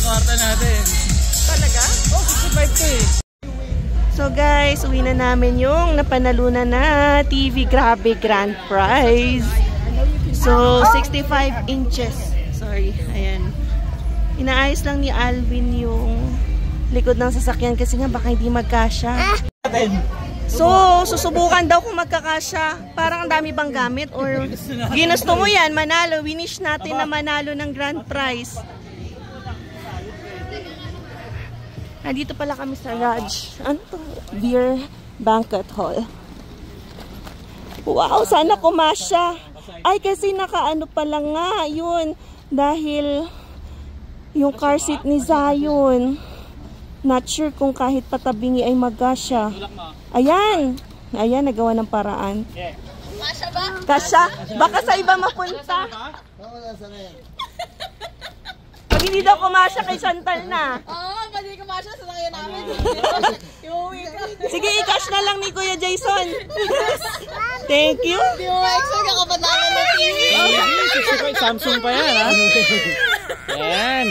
kwarta natin. Talaga? Oh, 65 to eh. So guys, uwi na namin yung napanalunan na TV. Grabe, grand prize. So, 65 inches. Sorry, ayan. Inaayos lang ni Alvin yung likod ng sasakyan kasi nga baka hindi magkasya. So, susubukan daw kung magkakasya. Parang ang dami bang gamit or ginusto mo yan, manalo. Winish natin na manalo ng grand prize. Nandito pala kami sa Raj. Ano to? Beer Banquet Hall. Wow, sana kumasya. Ay, kasi nakaano pala nga yun. Dahil yung car seat ni Zion. Not sure kung kahit patabingi ay magkasya. Ayan. Ayan, nagawa ng paraan. Kasya ba? Kasya? Baka sa iba mapunta. Pag hindi daw kumasya kay Chantal na. Oo, pag hindi kumasya, sasakyan namin. Sige, i-cash na lang ni Kuya Jason. Thank you. Hindi mo ma-expect ang kapataman ng TV. Samsung pa yan, ha? Yan.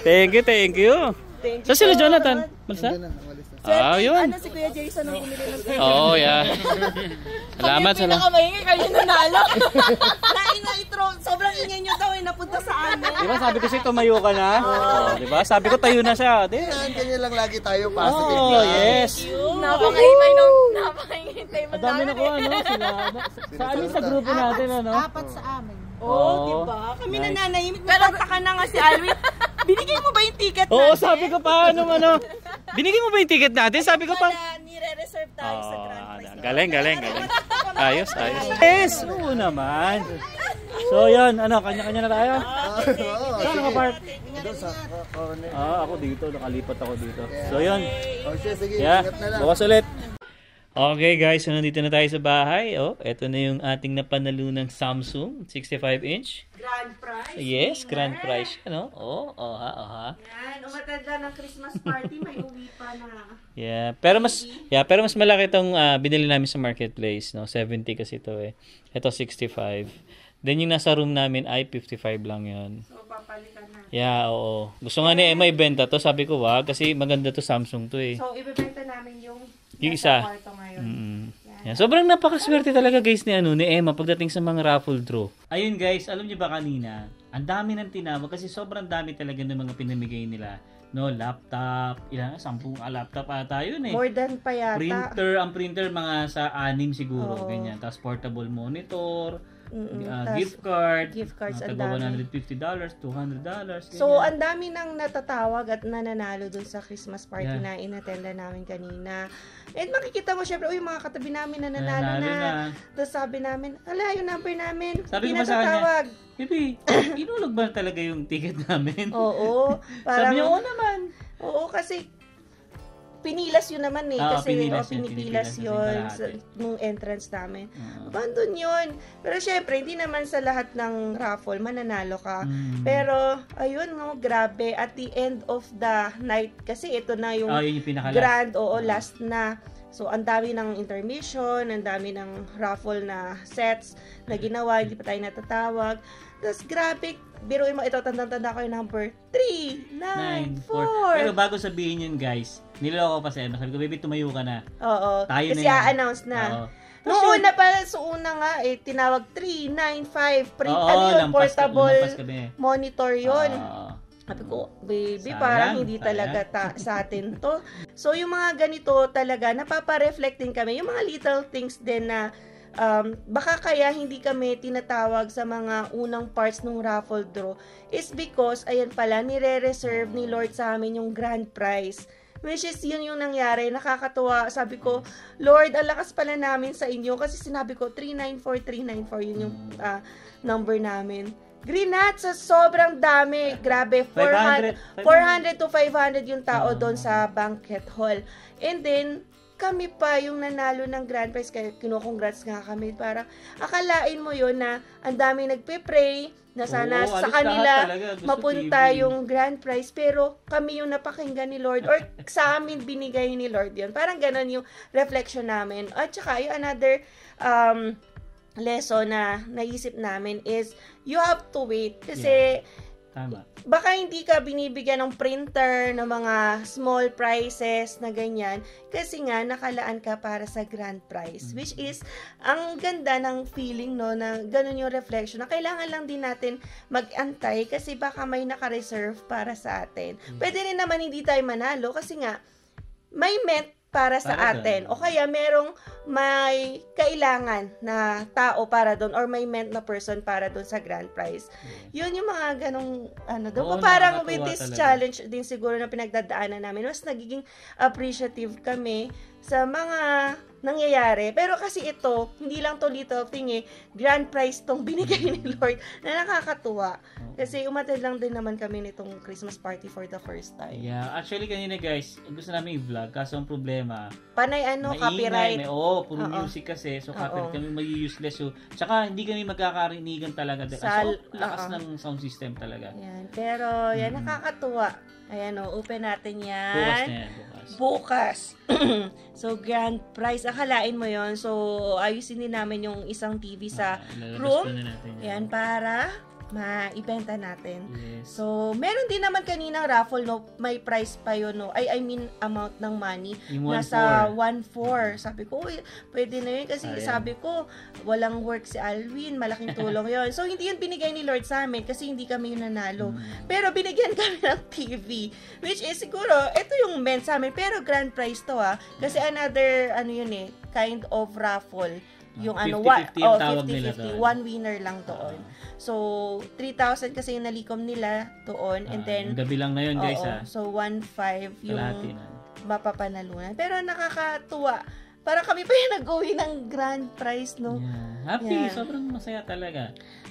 Thank you, thank you. So sila Jonathan? Malsa? Yun. Ano si Kuya Jason ang bumili ng TV? Oo, yeah. Salamat, salamat. Pinakamahingi kayo nanalo. Sobrang ingay nyo daw napunta sa amin. Diba sabi ko siya tumayo ka na? Diba? Sabi ko tayo na siya. Kanya lang lagi tayo positive. Oh, yes. Napakahintay nung napakahintay mo. Ang dami na ko, ano? Sa amin sa grupo natin, ano? 4 sa amin. Diba? Kami nananahimik. Nagtataka na nga si Alvin. Binigay mo ba yung ticket natin? Oo, sabi ko pa, ano? Binigay mo ba yung ticket natin? Sabi ko pa. Nire-reserve tayo sa grand prize. Galing. Ayos. Yes, oo naman. So, yan. Ano, kanya-kanya na tayo? Saan nakapark? Ako dito. Nakalipat ako dito. So, yan. Sige, Yeah, ingat na lang. bukas ulit. Okay guys, so nandito na tayo sa bahay. Ito na yung ating napanalunang Samsung 65-inch. Grand prize. Yes, grand prize. Ano? Oha. Yan, umatanda ng Christmas party, may uwi pa na. Yeah, pero mas malaki itong binili namin sa marketplace, no? 70 kasi ito eh. Ito 65. Then yung nasa room namin ay 55 lang 'yon. So papalitan na. Yeah, oo. Gusto nga ni Emma ibenta to, sabi ko wag kasi maganda to Samsung to eh. So ibebenta namin yung isa. Kwarto ngayon. Yan. Sobrang napakaswerte talaga guys ni Emma pagdating sa mga raffle draw. Ayun guys, alam niyo ba kanina, ang dami ng tinawag kasi sobrang dami talaga ng mga pinamigay nila. No, laptop, 10 laptop ata yun eh. More than pa yata. Ang printer mga sa 6 siguro, ganyan. Tapos portable monitor, gift cards, ang taga dami. $150, $200. Ganyan. So, ang dami nang natatawag at nananalo dun sa Christmas party na inattenda namin kanina. And makikita mo syempre, yung mga katabi namin nananalo na. Tapos sabi namin, ala, yung number namin, sabi hindi ko pa sa natatawag. kanya, Bibi, inulog ba talaga yung ticket namin? Oo. Sabi niya, oo naman. Oo, kasi pinilas yun naman eh. Kasi pinipilas yun nung entrance namin. Abandon yun. Pero syempre, hindi naman sa lahat ng raffle mananalo ka. Pero, ayun no, grabe. At the end of the night, kasi ito na yung grand, last na. So, ang dami ng intermission, ang dami ng raffle na sets na ginawa, hindi pa tayo natatawag. Tapos, grabe, biruin mo, ito, tanda-tanda ko yung number 394. Pero bago sabihin yun, guys, niloko pa sa sabi ko, baby, tumayo ka na. Oo, tayo kasi a-announce na. Noong una pa, una nga, tinawag 395, portable monitor yun. Sabi ko, baby, parang hindi talaga sa atin to. So, yung mga ganito talaga, napapa-reflect din kami. Yung mga little things din na baka kaya hindi kami tinatawag sa mga unang parts ng raffle draw is because, ayan pala, nire-reserve ni Lord sa amin yung grand prize. Which is, yun yung nangyari. Nakakatuwa. Sabi ko, Lord, ang lakas pala namin sa inyo. Kasi sinabi ko, 394, yun yung number namin. Green Hat, sa sobrang dami. Grabe, 400 to 500 yung tao doon sa banquet hall. And then, kami pa yung nanalo ng grand prize. Kaya kinukongrats nga kami. Parang, akalain mo yun na ang dami nagpe-pray na sana sa kanila mapunta yung grand prize. Pero kami yung napakinggan ni Lord or sa amin binigay ni Lord yun. Parang ganon yung reflection namin. At saka yung another lesson na naisip namin is you have to wait. Kasi Tama. Baka hindi ka binibigyan ng printer ng mga small prizes na ganyan kasi nga nakalaan ka para sa grand prize, which is ang ganda ng feeling, no, na ganun yung reflection na kailangan lang din natin mag-antay kasi baka may naka-reserve para sa atin. Pwede rin naman hindi tayo manalo kasi nga may meant para sa atin. O kaya merong may kailangan na tao para doon or may meant na person para doon sa grand prize. Yun yung mga ganong doon. Parang with this challenge din siguro na pinagdadaanan namin, mas nagiging appreciative kami sa mga nangyayari. Pero kasi ito, hindi lang to little thing grand prize tong binigay ni Lord na nakakatuwa. Kasi umattend lang din naman kami nitong Christmas party for the first time. Yeah, actually kanina guys, gusto namin i-vlog kaso ang problema, panay copyright. Puro music kasi, so copyright kami useless. So, tsaka hindi kami magkakarinigan talaga. Lakas ng sound system talaga. Yan. Pero, yan, nakakatuwa. Ayan open natin yan. Bukas na yan, bukas. So, grand prize. Akalain mo yon. So, ayusin din namin yung isang TV sa room. Yan, para maibenta natin. Yes. So, meron din naman kaninang raffle, no? May price pa yun, no? I mean, amount ng money. Nasa 1.4. Sabi ko, pwede na yun kasi sabi ko, walang work si Alwin. Malaking tulong yon. So, hindi yun binigay ni Lord sa amin kasi hindi kami yun nanalo. Pero binigyan kami ng TV. Which is, siguro, ito yung meant sa amin. Pero grand prize to, Kasi another, kind of raffle. Yung 50-50 yung tawag nila doon. One winner lang doon. So, 3,000 kasi yung nalikom nila doon. And then, gabi lang na yun, guys, So, 1.5 yung mapapanalunan. Pero nakakatuwa. Parang kami pa yung nag-uwi ng grand prize, no? Yeah. Happy. Yeah. Sobrang masaya talaga.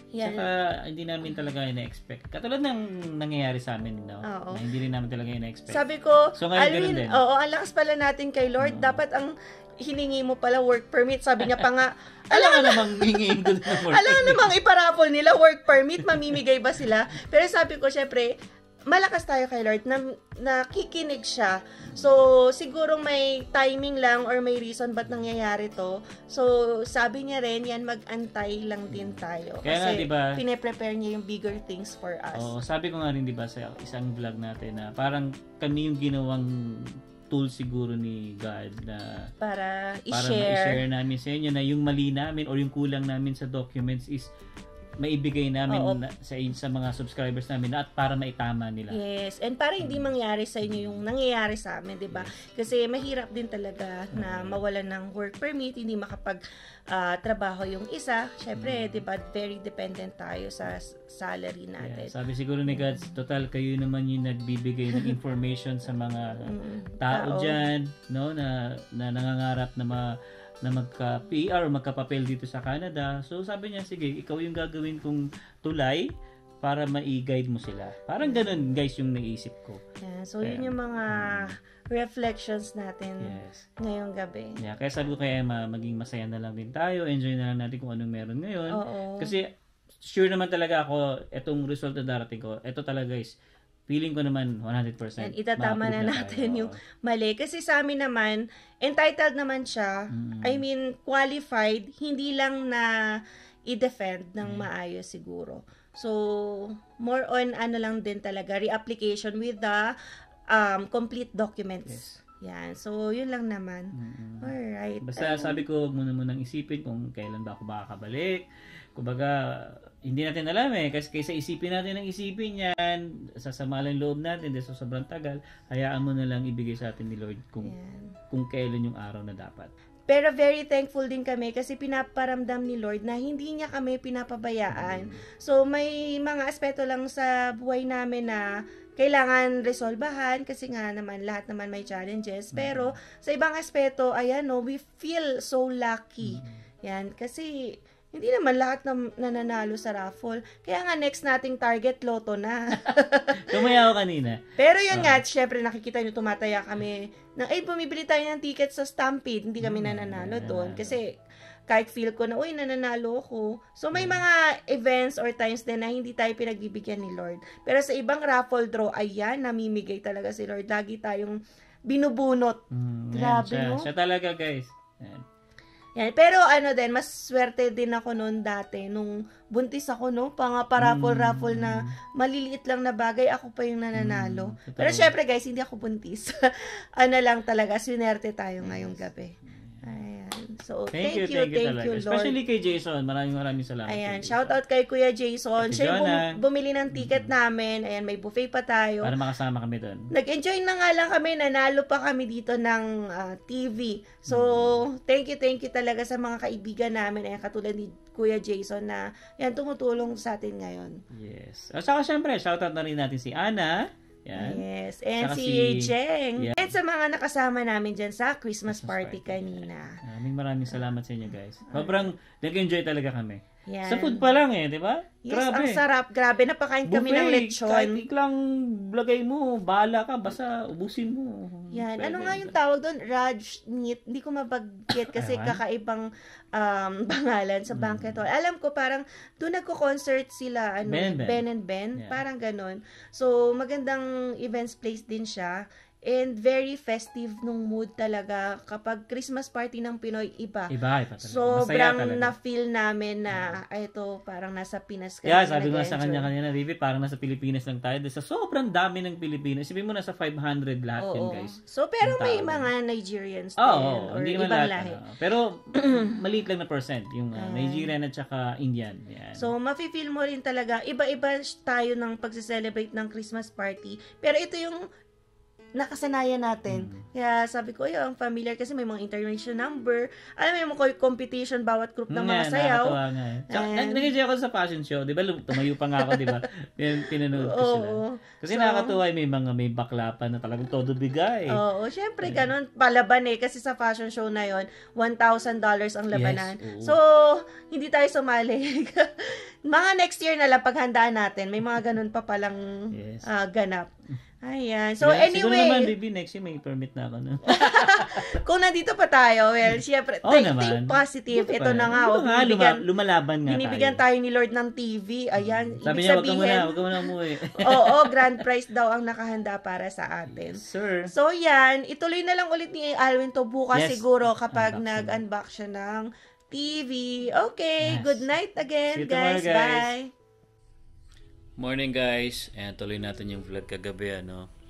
Yeah. Saka, hindi namin talaga ina-expect. Katulad ng nangyayari sa amin, no? Na hindi rin namin talaga ina-expect. Sabi ko, so, Alvin, ang lakas pala natin kay Lord. Dapat ang hiningi mo pala work permit. Sabi niya pa nga, alam namang hingin ko ng work permit. Alam namang iparapol nila work permit, mamimigay ba sila? Pero sabi ko, syempre, malakas tayo kay Lord na nakikinig siya. So, siguro may timing lang or may reason ba't nangyayari to. So, sabi niya rin, yan mag-antay lang din tayo. Kaya kasi diba, pine-prepare niya yung bigger things for us. Sabi ko nga rin, diba, sa isang vlog natin na parang kami yung ginawang tool siguro ni God na para i-share namin sa inyo na yung mali namin or yung kulang namin sa documents is maibigay namin sa mga subscribers namin at para maitama nila. Yes, and para hindi mangyari sa inyo yung nangyayari sa amin, 'di ba? Kasi mahirap din talaga na mawalan ng work permit, hindi makapag trabaho yung isa. Syempre, 'di ba, very dependent tayo sa salary natin. Yeah, sabi siguro ni God, total kayo naman yung nagbibigay ng information sa mga tao diyan, no, na nangangarap na magka-PR o magka-papel dito sa Canada. So, sabi niya, sige, ikaw yung gagawin kong tulay para ma-guide mo sila. Parang ganun, guys, yung naisip ko. Yeah, so, yun yung mga reflections natin ngayong gabi. Yeah, kaya sabi ko kay Emma, maging masaya na lang din tayo. Enjoy na lang natin kung anong meron ngayon. Kasi, sure naman talaga ako, itong result na darating ko, ito talaga, guys, feeling ko naman 100%. And itatama na natin yung mali. Kasi sa amin naman, entitled naman siya. I mean, qualified. Hindi lang na i-defend ng maayos siguro. So, more on lang din talaga, reapplication with the complete documents. Yan. So, yun lang naman. Alright. Basta sabi ko, muna isipin kung kailan ba ako makakabalik. Kumbaga, hindi natin alam kasi kaysa isipin natin yan, sasama lang loob natin, dahil sobrang tagal, hayaan mo na lang ibigay sa atin ni Lord kung kailan yung araw na dapat. Pero very thankful din kami kasi pinaparamdam ni Lord na hindi niya kami pinapabayaan. So, may mga aspeto lang sa buhay namin na kailangan resolbahan kasi nga naman lahat naman may challenges. Pero sa ibang aspeto, we feel so lucky. Yan, kasi hindi naman lahat nananalo sa raffle. Kaya nga next nating target, loto na. Tumaya ako kanina. Pero yun nga, syempre nakikita nyo tumataya kami na bumibili tayo ng ticket sa Stampede. Hindi kami nananalo doon. Kasi kahit feel ko na, nananalo ako. So may mga events or times din na hindi tayo pinagbibigyan ni Lord. Pero sa ibang raffle draw, namimigay talaga si Lord. Lagi tayong binubunot. Grabe, no? Siya talaga, guys. Yan. Pero ano din, mas swerte din ako noon dati. Nung buntis ako, no? Parapol-rapol na maliliit lang na bagay, ako pa yung nananalo. Pero syempre guys, hindi ako buntis. Ano lang talaga, swinerte tayo ngayong gabi. Ayan. So, thank you talaga. Lord. Especially kay Jason. Maraming salamat. Ayan, shout out kay Kuya Jason. Siya yung bumili ng ticket namin. Ayan, may buffet pa tayo. Para makasama kami doon. Nag-enjoy na nga lang kami. Nanalo pa kami dito ng TV. So, thank you talaga sa mga kaibigan namin. Ayan, katulad ni Kuya Jason na yan, tumutulong sa atin ngayon. Yes. At saka syempre, shout out na rin natin si Ana. Yan. Yes. And saka si Jeng. Yeah. And sa mga nakasama namin dyan sa Christmas party kanina. Maraming salamat sa inyo guys. Sobrang nag-enjoy talaga kami. Yan. Sa food pa lang di ba? Yes, Grabe. ang sarap. Grabe, napakain kami ng lechon. Kahit iklang lagay mo, bahala ka, basta ubusin mo. Yan. Pwede. Ano nga yung tawag doon? Raj meat. Hindi ko mabagget kasi kakaibang pangalan sa banquet hall. Alam ko parang doon nagko-concert sila, Ben and Ben. Yeah. Parang ganon. So, magandang events place din siya. And very festive nung mood talaga. Kapag Christmas party ng Pinoy, iba. Iba talaga. Sobrang na-feel namin na ito parang nasa Pinas ka. Yeah, sabi ko sa kanya kanina, Rivi, parang nasa Pilipinas lang tayo. Sa sobrang dami ng Pilipino. Isipin mo nasa 500 lahat yun, guys. So, pero may mga Nigerians din. Or hindi ibang lahat, lahi. Pero, maliit lang na percent. Yung Nigerian at saka Indian. Yan. So, mafe-feel mo rin talaga. Iba-iba tayo ng pagse-celebrate ng Christmas party. Pero ito yung nakasanayan natin. Kaya sabi ko, ang familiar kasi may mga international number. Alam mo yung mga competition, bawat group ng mga sayaw. Nag-enjoy ako sa fashion show. Di ba? Tumayo pa nga ako, di ba? Pinanood ko sila. Kasi nakakatuwa, may bakla pa na talagang todo bigay. Oo, syempre ganun. Palaban kasi sa fashion show na yon $1,000 ang labanan. Yes, so, hindi tayo sumali. Mga next year na lang paghandaan natin. May mga ganun pa palang ganap. Ayan. So, anyway. Siguro naman, baby, next year may permit na ako. No? Kung nandito pa tayo, well, syempre, think positive. Ito na nga. Lumalaban nga binibigyan tayo ni Lord ng TV. Ayan. Sabi niya, wag ka muna umuwi. Oo, grand prize daw ang nakahanda para sa atin. Yes, sir. So, yan. Ituloy na lang ulit ni Alwin to bukas siguro kapag nag-unbox siya ng TV. Okay. Yes. Good night again, guys. Bye. Morning guys, ayan, tuloy natin yung vlog kagabi,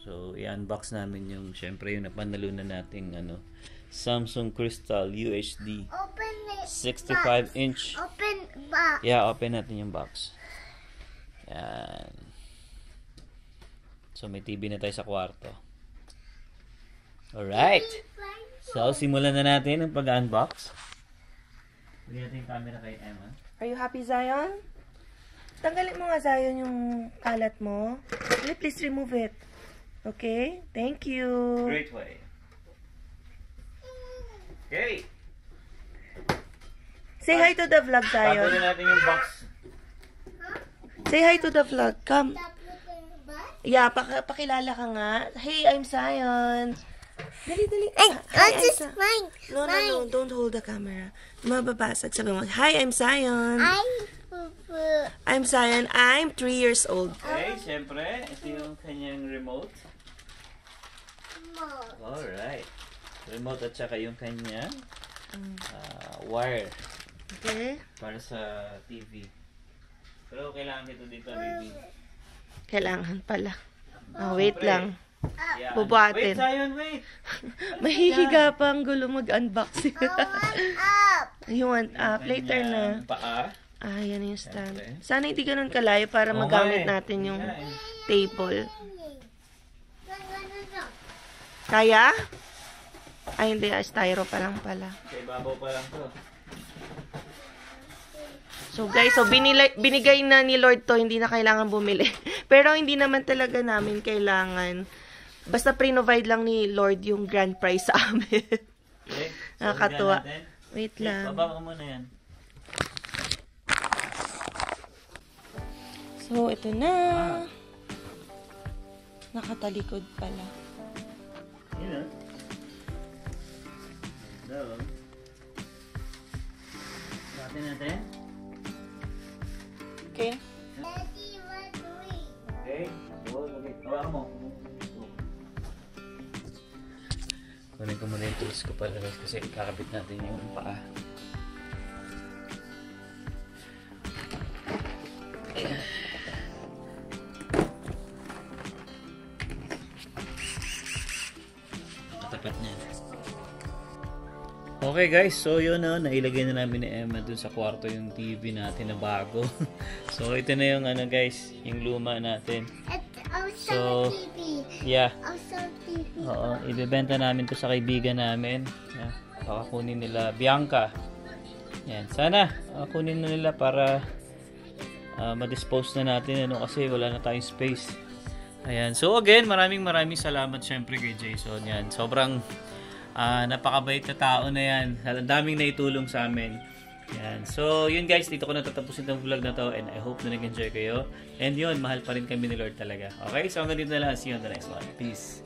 so i-unbox namin yung, syempre yung napanalunan nating Samsung Crystal UHD 65-inch. Open box. Yeah, open natin yung box. Yan. So may TV na tayo sa kwarto. Alright, so simulan na natin ang pag-unbox. Bigyan natin yung camera kay Emma. Are you happy, Zion? Tanggalin mo nga, Zion, yung kalat mo. Please remove it. Okay? Thank you. Great way. Okay. Say hi to the vlog, Zion. Tapunin natin yung box. Say hi to the vlog. Come. Yeah, pakilala ka nga. Hey, I'm Zion. Dali. Hey, what's this mine? No. Don't hold the camera. Mababasag. Sabi mo, hi, I'm Zion. I'm Zion. I'm 3 years old. Okay, syempre, ito yung kanyang remote. Alright. Remote at saka yung kanyang wire. Okay. Para sa TV. Pero kailangan dito, baby. Kailangan pala. Wait lang. Yeah. Bubuhatin. Wait, Zion, wait. Mahihiga pa ang gulo mag-unboxing. You want up? Later na. Paa. Yan yung stand. Sana hindi ganun kalayo para magamit natin yung table. Kaya? Ay, hindi. Styro pa lang pala. Sa ibabaw pa lang to. So guys, binigay na ni Lord to. Hindi na kailangan bumili. Pero hindi naman talaga namin kailangan. Basta pre-provide lang ni Lord yung grand prize sa amin. Okay. Nakakatuwa. Wait lang. Baba mo muna yan. So, ito na. Nakatalikod pala. Yun Hello. Satin natin. Okay. Okay. Hawakan mo. Kunin ko muna yung tools ko pala kasi kakabit natin yung paa. Okay guys, so yun nailagay na namin ni Emma dun sa kwarto yung TV natin na bago. So ito na yung guys, yung luma natin. Also TV. Yeah. Also TV. Oo, ibebenta namin to sa kaibigan namin. Yeah. Pakakunin nila Bianca. Yan, sana kunin na nila para ma-dispose na natin kasi wala na tayong space. Ayan. So again, maraming salamat syempre kay Jason. Yan. Sobrang napakabait na tao na yan. Ang daming naitulong sa amin. Yan. So, yun guys, dito ko na tatapusin itong vlog na to and I hope na nag-enjoy kayo. And yun, mahal pa rin kami ni Lord talaga. Okay? So, hanggang dito na lang. See you on the next one. Peace.